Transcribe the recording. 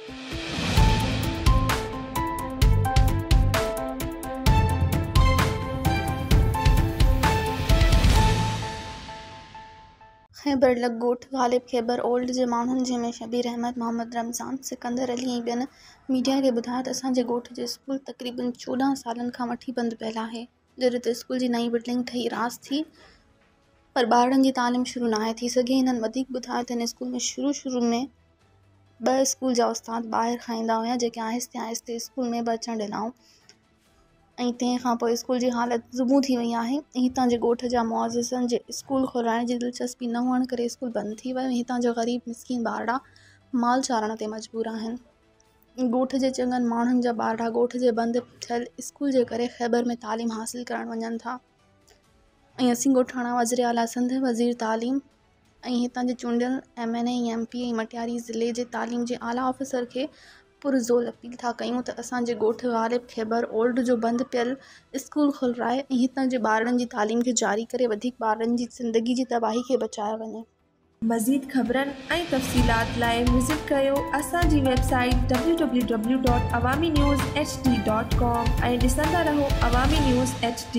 Khyber लॻोट Ghalib Khyber old जे माण्हुनि जंहिंमें शबीर अहमद, मोहम्मद रमज़ान, सिकंदर अली ऐं ॿियनि मीडिया खे ॿुधायो त असांजे ॻोठ जो स्कूल तक़रीबन 14 सालनि खां वठी बंदि पियल आहे। जॾहिं त स्कूल जी नई बिल्डिंग ठही रास थी पर ॿारनि जी तालीम शुरू नाहे थी सघी। हिननि वधीक ॿुधायो त हिन स्कूल में शुरू में 2 स्कूल जा उस्ताद ॿाहिरि खाईंदा हुआ, जेके आहिस्ते आहिस्ते स्कूल में बि अचणु ॾिनऊं ऐं तंहिंखां पोइ स्कूल जी हालति ज़ुबू थी वई आहे। हितां जे ॻोठ जा मुअज़िज़नि जे स्कूल खोलाइण जी दिलचस्पी न हुअण करे स्कूल बंदि थी वियो। हितां जा ग़रीब मिस्कीन ॿारड़ा माल चारण ते मजबूर आहिनि। ॻोठ जे चङनि माण्हुनि जा ॿारड़ा ॻोठ जे बंदि थियल स्कूल जे करे खैबर में तालीम हासिल करणु वञनि था ऐं असीं ॻोठाणा वज़ीर आला सिंध, वज़ीर तालीम ऐं हितां जे चूंडियल MNA ऐं MP ऐं मटियारी ज़िले जे तालीम जे आला ऑफिसर खे पुरज़ोर अपील था कयूं त असांजे ॻोठ ग़ालिब खैबर ओल्ड जो बंदि पियल स्कूल खोलाए ऐं हितां जे ॿारनि जी तालीम खे जारी करे वधीक ॿारनि जी ज़िंदगी जी तबाही खे बचायो वञे। मज़ीद ख़बरनि ऐं तफ़सीलात लाइ विज़िट कयो असांजी वेबसाइट www.awamiNewsHD.com ऐं ॾिसंदा रहो अवामी न्यूज़ HD।